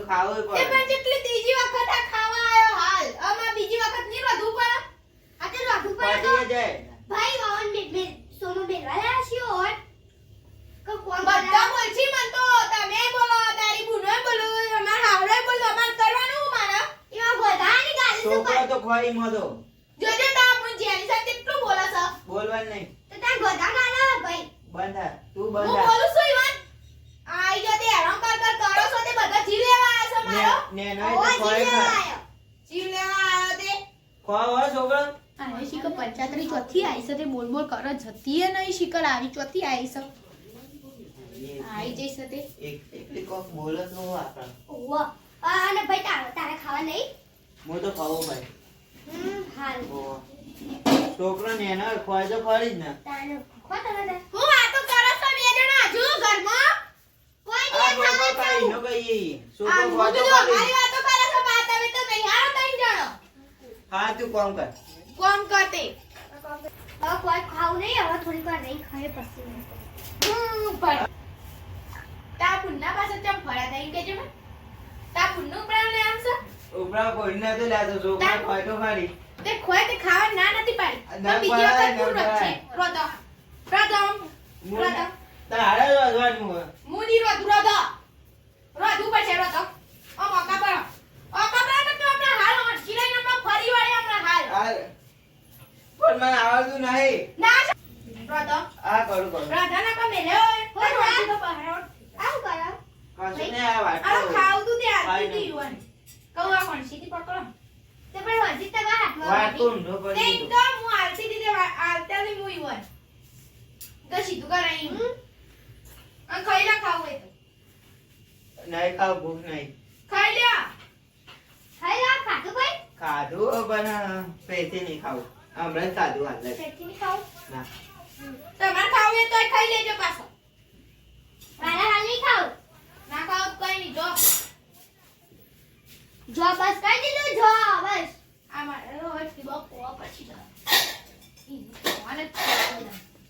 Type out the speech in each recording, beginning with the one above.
ખાવું તે પણ જેટલી ત્રીજી વખત આ ખાવા આયો હાલ અમાર બીજી વખત ની વધુ પડે આ તે વધુ પડે તો ભાઈ વાવન બે સોનો બેલવા લાયા છીએ ઓર કો કોણ બધા બોલછી મન તો તમે બોલો તારી બુનોય બોલો અમાર હાવડે બોલો અમાર કરવાનું મારા એવા ગોધાની ગાલી શું છોકરો તો ખોઈ મતો જોજો તા પણ જેની સાથે કેટલું બોલે છે બોલવાનું નહીં તો તા ગોધા ગાલા ભાઈ બંધા તું હું બંધા બોલું છું ઈવન આઈ જો તે હેરાન કર કરો છો તે બધા જીવ લેવા આવ્યા છો મારો નેનો તો ખોઈ ખા જીવ લેવા આવ્યો તે ખોવા છોકરો આને શીખર 75 ચોથી આઈ છે તે બોલ બોલ કર જતી એ નહીં શીખર આવી ચોથી આઈ છે આઈ જઈ છે તે એક કોક બોલે તો આપણ ઓવા અને ભાઈ તારે ખાવા નહીં હું તો ખાવું ભાઈ હાલ છોકરો નેનો ખોય તો ખરી જ ને તાને ખોતા હું વાતો કરો છો બે જણા હજુ ઘરમાં કોઈ આ નહીં છોકરો ખાવા કઈ નો કઈ છોકરો આ ખોય તો મુજો ખરી મારી વાતો કરે છો બા તમે તો નહીં હારો તઈ જણો હા તું કોમ કર કોમ કરતે હવે કોઈ ખાવું નહીં હવે થોડી વાર નહીં ખાય પછી પણ તા પુન્ના પાસે ચમ ફળા દઈ કેજો ને તા પુન્નું પ્રાણ લે આમ છે ઉપરા કોઈને તો લાતો છોકરો ખોય તો ખરી તે ખોય તે ખાવા ના નથી પાડી તો બીજી વખત પૂરો છે રોતો પ્રથમ તારે રોજવાનું હોય મુની રોતું પછી રોતો ઓ મોકા પર તો આપણે હાલ ચીલાઈ આપણે ફરી વાળી આપણે હાલ પણ મને આવડતું નહીં ના રોતો આ કરું રાધા ના મેલે હોય તો બહાર આવ કરા કશું ને આ વાત આ ખાવ તું તે આતી દીવન કહું આ કોણ સીધી પકડો તે પણ હજી તક હાથમાં વાત કોણ નો તે પડી તો હું આલતી દીધે આલતા ની મુઈ વન તો સીધું કરાઈ અને ખાઈ લા ખાવ હોય તો નહીં ખાવ ભૂખ નહીં ખાઈ લ્યા ખાધું ભાઈ ખાધું પણ પેથી નહીં ખાવું હમણાં જ ખાધું હાલ પેટી ની ખાવ ના તમારે ખાવું હોય તોય ખાઈ લેજો પાછો મારા હાલ નહીં ખાવ ના ખાવ તો કઈ નહીં જો બસ કઈ દીધું જો બસ આ મારે રોજ થી બપો પછી મને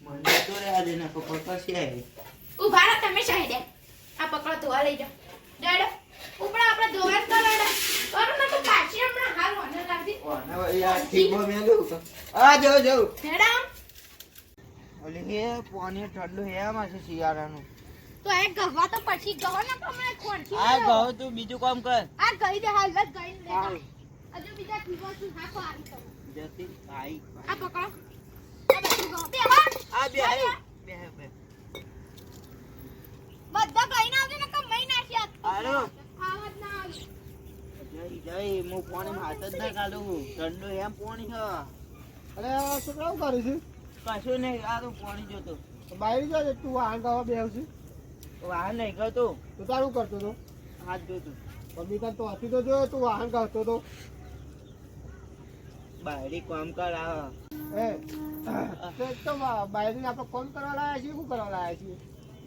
મને તો રે આજે ના પપ્પા કશી આવી ઉભા રહો તમે શહેર આ પકડો ધોવા લઈ જાઓ ડેડો ઉપરા આપણે ધોવા જ કરાડા કરો ના તો પાછી હમણાં હાલ મને લાગતી ઓના યાર ઠીકો મેલું આ જો મેડમ ઓલી હે પાણી ઠંડુ હે માં છે શિયાળાનું તો એક ગવા તો પછી ગવા ના પ્રમાણે કોણ છે આ કહો તું બીજું કામ કર આ ગઈ દે હાલ જ ગઈ લે હજુ બીજા ઠીકો શું હાકો આવી તો જતી આઈ આ પકડો આ બધું ગવા બે હા આ બે આયો બે બધા કઈ ના આવજે ને કમ મહી નાખ્યા હાલો ખાવત ના આવી જય હું પાણી હાથ જ ના કાઢું ઠંડુ એમ પાણી છે અરે શું કામ કરું છું કશું નહીં આ તો પાણી જોતો બહાર જાય તું વાહન ગાવા બેસી વાહન નહીં ગયો તું તારું કરતો હતો હાથ જોતું પબ્લિક તો હતી તો જોયો તું વાહન ગાતો હતો બાયડી કામ કર આ તો બહારની આપણે કોમ કરવા લાયા છીએ શું કરવા લાયા છીએ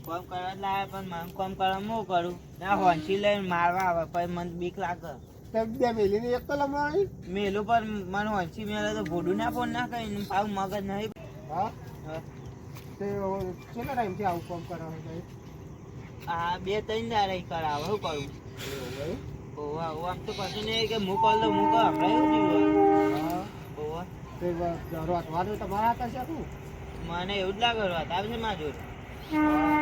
કામ કરવા લાવે પણ મને કામ કરવા હું કરું ના હોંસી લઈને મારવા આવે પછી મને બીક લાગે તે બે મેલીને એક તો લમણાની મેલું પણ મને હોંસી મેલે તો ભોડું ના ફોન ના કરીને પાવ મગજ નહીં હા તે કેટલા ટાઈમથી આવું કામ કરવાનું છે આ 2-3 દાડા કરાવે શું કરું ઓવા આમ તો કશું નહીં કે હું કર દઉં હું કર હમણાં એવું જીવવા હા ઓવા તે રોટવાનું તમારા હાથ હશે શું મને એવું જ લાગે વાત આવશે મારા જોડે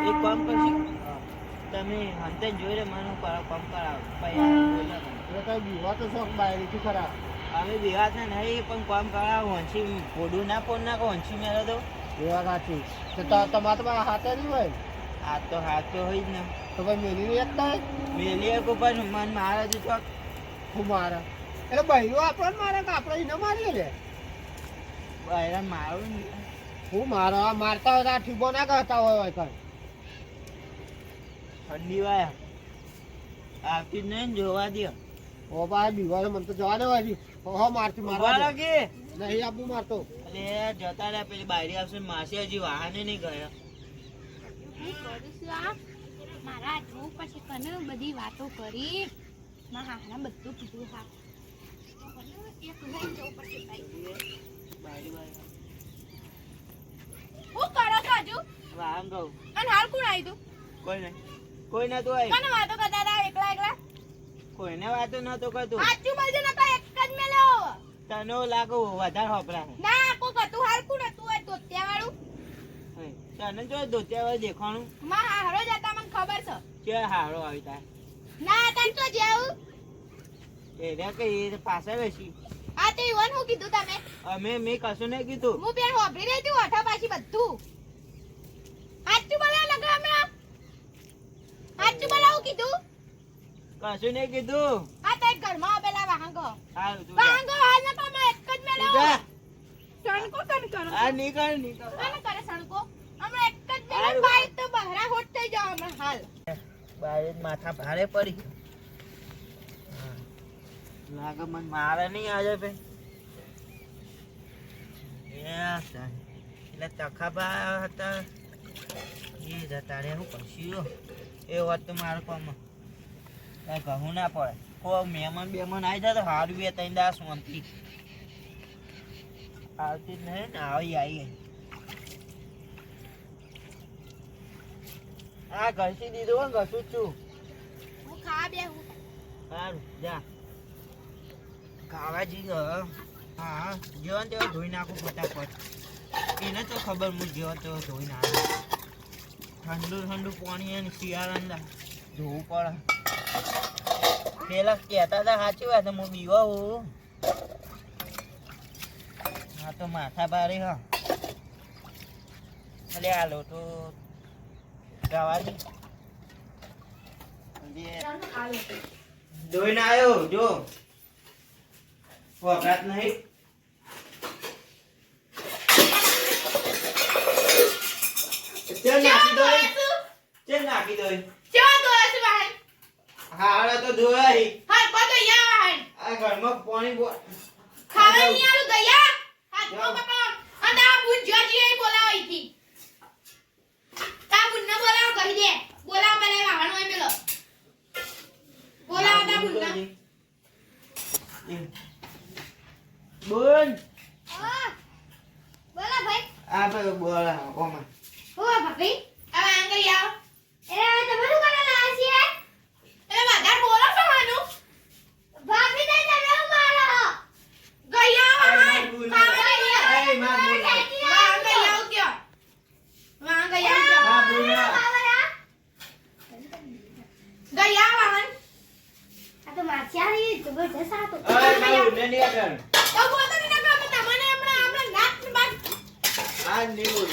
એક કામ કરશી તમે હંતે જોઈ મને કામ કરાવો એટલે કઈ બીવા તો શોખ બહારથી ખરા અમે વિવાદ ને નહીં પણ કામ કરાવો હોંસી ભોડું ના ફોન ના હોંસી મેળો તો એવા સાચી તો તમારે તો હાથે નહીં હોય હાથ તો હોય જ ને તો ભાઈ મેલીને એક થાય મેલી એક પણ મન મારે જ ચોક હું મારે એટલે બહેરો આપણને મારે કે આપણે એને મારીએ રે બહેરા મારું ને હું મારો મારતા હોય તો આ ઠીબો ના કરતા હોય કઈ ઠંડી વાયા આવતી જ નહીં જોવા દે ઓ ભાઈ બીવા મને તો જવા દેવા છી હો મારતી મારવા દે. લાગે નહીં આપું મારતો અલે જતા રહ્યા પેલી બાયરી આવશે માસી હજી વાહને નહીં ગયા મારા જોઉં પછી કને બધી વાતો કરી મારા હાના બધું કીધું હા એક લઈ જવું પડશે બાયરી બાયરી હું કરો છો હજુ વાહન કહું અને હાલ કોણ આવી તું કોઈ નહીં કોઈ ના તો આય કને વાતો કરતા હતા એકલા એકલા કોઈને વાતો નતો કરતો. સાચું બોલજો ને કઈ એક જ મેલ્યો તને લાગુ વધારે હોપરા છે. ના કોક હતું હાલકું નતું હોય ધોતિયા વાળું તને જો દોત્યા દેખાણું માં હારો જતા મને ખબર છે કે હારો આવી તાર ના તને તો જેવું એને કઈ પાછા બેસી આ તે ઈવન હું કીધું તમે મેં કશું નહીં કીધું. હું પેણ હોભરી રહી હતી ઓઠા પાછી બધું સાચું બોલા લગા હમણાં સાચું બોલા હું કીધું કશું નહીં કીધું. આ તો એક ઘરમાં આવેલા વાહંગો હારું તું જા. વાહંગો હાલ ના તમે એક જ તું મેળો જા. સણકો કન કરો આ નીકળ નીકળ. કોને કરે સણકો હમણાં એક જ મેળો હારું. બાઈક તો બહરા હોટ થઈ જાવ હમણાં હાલ બારે માથા ભારે પડી લાગે મને મારે નહીં આજે ભાઈ એટલે તખાબા હતા એ જતા રે હું કરશું એ વાત તો મારે કામ ઘઉં ના પડે કોઈ મહેમાન બેમાન આવી જાય તો હારું બે ત્રણ દાસ શાંતિ આવતી જ નહીં ને આવી આ ઘસી દીધું હોય ઘસું જ છું. હું ખા બે હું સારું જા ખાવા જઈએ હા જેવા તેવા ધોઈ નાખું ફટાફટ એને તો ખબર હું જેવા તેવા ધોઈ નાખું ઠંડુ ઠંડુ પાણી અને શિયાળા ધોવું પડે પેલા કહેતા હતા સાચી વાત હું બીવા હોઉં હા તો માથા ભારે હા એટલે આ લોટો જવા દે ધોઈને આવ્યો જો વપરાત નહીં નાખી દો હારા તો ધોયા આ ઘરમાં પાણી બોલ બોલા ભાઈ આ ભાઈ બોલા ઓમાં હો ભાભી હવે આંગળી આવો એ તમે શું કરવા લાયા છીએ એ વધારે બોલો છો હાનું ભાભી દે તમે હું મારો ગયા વાહન આંગળી આવો કયો આંગળી આવો ગયા વાહન આ તો માછારી જબરદસ્ત આ તો તો બોલતો ને તમને હમણાં નાક બાદ આ નીવું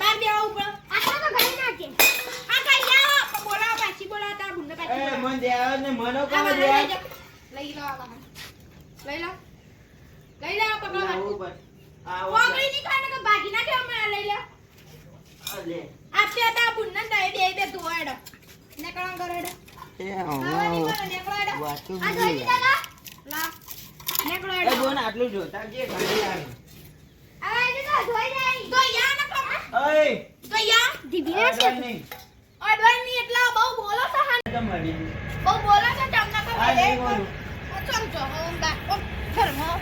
બાર બેવા ઉપર આટલા તો ઘરે નાખે આ કઈ આવો બોલાવો પાછી બોલાવો તાર બુંને પાછી એ મન દેવા ને મનો કોણ દે લઈ લો આ લઈ લો પકડો લાવું પર આ વાગડી ની ખાને કે ભાગી નાખે હમણાં લઈ લે આ લે આપે તા બુંને દે બે ધોવાડો નેકળો કરેડો એ આવવાની બોલો નેકળો વાતો આ જોઈ લા નેકળો એ જોન આટલું જોતા જે ઘણી આવે આ એ તો ધોઈ જાય તો યા ન પકડ ઓય તો યા ધીબી રે છે નહીં અડવાઈ ની એટલા બહુ બોલો છો હા તો મળી બહુ બોલો છો તમને તો આ નહીં બોલું સમજો હું બા ઘરમાં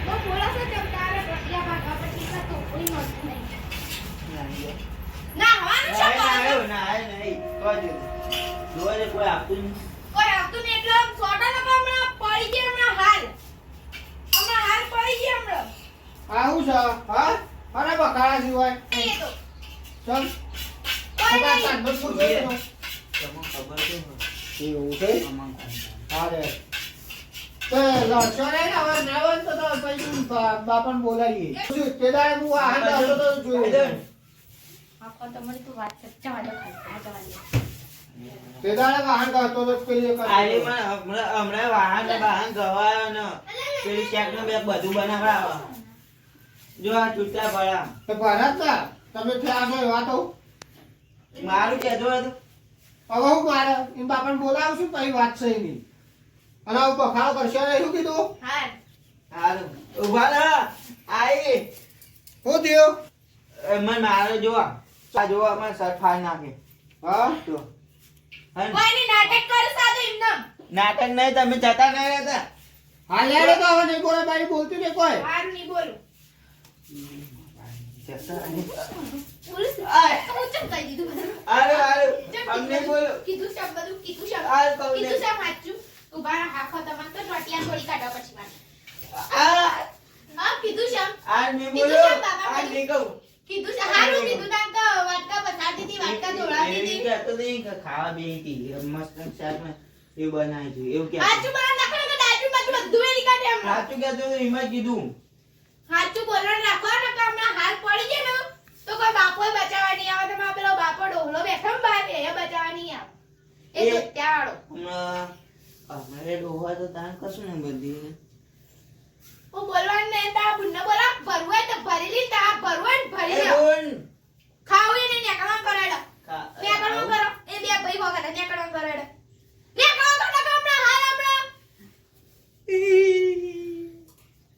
બહુ બોલો છો તેમ તારે રોટિયા ભાગા પછી તો કોઈ મળતું નહીં ના હવાનું છે નહીં કોઈ કોઈ આપતું નહીં કોઈ આવતું નહીં એટલે સોટા લગા હમણાં પડી ગયા હમણાં હાલ પડી ગયા હમણાં આવું છે હા અરે બકાળા સિવાય એ તો ચલ કોઈ ખબર નહીં કાઢ પૂછો તમને ખબર છે એવું છે અમાર અરે તે લડશો ને હવે ના હોય તો પછી બાપન બોલાવીએ તે દાડે હું વાહન આવતો તો જોયું આખો તમારી તો વાત છે ચાલો ખાલી તે દાડે વાહન કરતો તો પેલી આલી મને હમણાં વાહન ગવાયો ને પેલી શેક નો બેગ બધું બનાવડાવો જો આ ચૂટા ભરા તો ભરત ના તમે થયા છો એવા તો મારું કેજો હતું હવે હું મારે એમ બાપન બોલાવું છું પછી વાત છે એની અને હું બખાડો કરશો ને એવું કીધું હા હારું ઉભા રહો આઈ હું થયું મને મારો જો આ જો અમાર શર્ટ ફાડી નાખે હા જો હન કોઈની નાટક કરે સાદો એમનેમ નાટક નહીં તમે જતા નહીં રહેતા હાલ યાર તો હવે નહીં બોલે બારી બોલતી ને કોઈ હારું નહીં બોલું જતા નહીં બોલીશ ને? આય. હું ચમ કહી દીધું બધું. આરે આરે ચમ અમને કીધું? બોલો કીધું છે બધું, કીધું છે. આ કહું ને. કીધું છે સાચું. ઉભા રહો, હાંફો તમારે તો રોટિયા થોડી કાઢો પછી મારે. આ હા, કીધું છે. આ ને કીધું બોલો છે બાબા આ મને. ને કહું કીધું છે. હારું કીધું તાન તો વાટકા પસારતી હતી, વાટકા ધોળાવતી એવી હતી. કહેતો નહીં કે ખાવા બેહી હતી મસ્ત શાકમાં એવું બનાવી છે એવું કે હાચું બોલવાનું રાખો ને, દાઢી બાજુ બધું એની કાઢે હમણાં. સાચું કહેતો તો એમાં જ કીધું હાચું બોલવાનું રાખો ને, કે હમણાં હાલ પડી જાય ને તો કોઈ બાપોય બચાવવા નહીં આવે. તમારો પેલો બાપો ડોહલો બેઠો ને બહાર, એ બચાવવા નહીં આવે. એ તો ત્યાં વાળો. હમણાં અમારે ડોહા તો તાન કશું ને બધી હું બોલવાનું નહીં, તારા બુનને બોલા, ભરવું હોય તો ભરી લી, તારા ભરવું હોય ને ભરી એ લો. બોલ ખાવું હોય ને નેકળવાનું કરાડો. ખા- નેકળવાનું કરો. એ બે ભાઈ વખત નેકળવાનું કરાડો. નેકળવાનું તો નકર હમણાં હાલ હમણાં.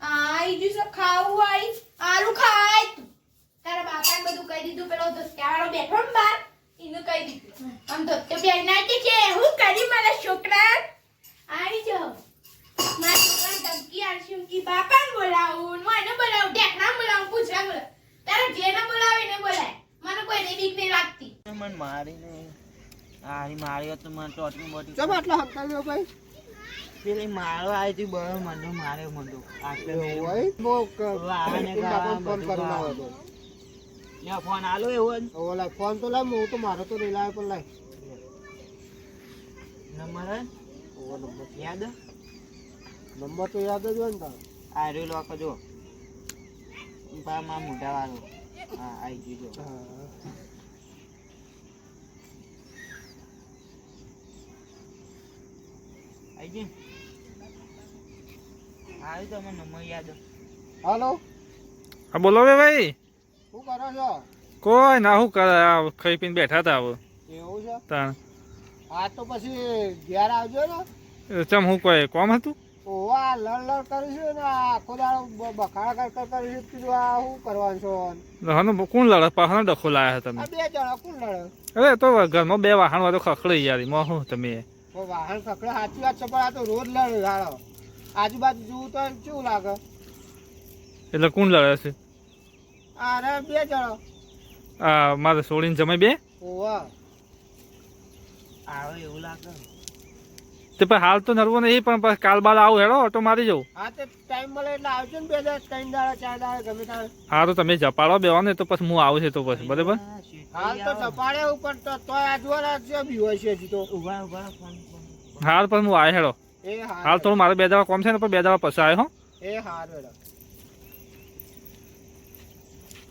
આઈ જ્યું છે ખાવું આઈ. આરું ખાય તું. તારા બાપાને બધું કહી દીધું, પેલો ધોતિયાવાળો બેઠો ને બહાર, એનું કહી દીધું. આમ ધોતિયો પહેરીને છે, હું કરી મારા છોકરા? આવી જાઓ. મારા છોકરાને ધમકી આલશે, હું કી બાપાને બોલાવું, હું એને બોલાવું, ઢેકણાને બોલાવું, પૂછડા બોલાવું. તારે જેને બોલાવે એને બોલાય. મને કોઈની બીક નહીં લાગતી. મને મારીને આરી માર્યો તો મને તો આટલું મોટું ચમ આટલા હંકાવ્યો ભાઈ પેલી મારો આવી હતી બરો મંડો માર્યો મંડો આટલે એવું હોય બહુ વાહને બાપાને ફોન બધું કરી લાવો તો યા ફોન આલો એવો જ હવે લાય ફોન તો લાય હું તો મારો તો નહીં લાવે પણ લાય નંબર હે? ઓવો નંબર યાદ નંબર તો યાદ જ હોય ને તારો આ રહ્યો લોક જો પા માં મોટા વાળો હા આઈ ગયો જો હા આઈ ગયો આવી તો મને નંબર યાદ હાલો હા બોલો બે ભાઈ શું કરો છો કોઈ ના શું કરે આ ખાઈ પીને બેઠા હતા હવે એવું છે તાણ આ તો પછી ઘેર આવજો ને ચમ હું કોઈ કોમ હતું ઓવા લડ કરીશું ને આખો દાડો બખાડા કર કરીશું કીધું આ શું કરવાનું છો હનો કોણ લડે પાછળ ડખો લાયા તમે આ બે જણા કોણ લડે અરે તો ઘરમાં બે વાહન વાળો ખખડી યાર એમાં શું તમે તો વાહન પકડે સાચી વાત છે પણ આ તો રોજ લડે હાલો આજુબાજુ જોવું તો કેવું લાગે એટલે કોણ લડે છે અરે બે જણા આ મારે છોડીને જમાઈ બે ઓવા આવે એવું લાગે તે પણ હાલ તો નરવો નહીં પણ પછી કાલ બાલ આવું હેડો ઓટો મારી જાઉં હા તે ટાઈમ મળે એટલે આવજો ને બે દસ 3 દાડા 4 દાડા ગમે ત્યારે હા તો તમે જપાડો બેવા ને તો પછી હું આવું છે તો પછી બરાબર હાલ તો ચપાડે ઉપર તો તોય આજુવાળા છે બી હોય છે હજી તો ઉભા ઉભા ફોન હાલ પછી હું આવે હેડો એ હાર હાલ થોડું મારે 2 દાડા કોમ છે ને પણ 2 દાડા પછી આવ્યો હો એ હાર વેડા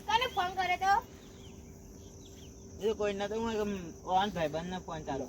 કોને ફોન કરે તો? એ કોઈ ના તો હું ઓન ભાઈબંધ ને ફોન ચાલો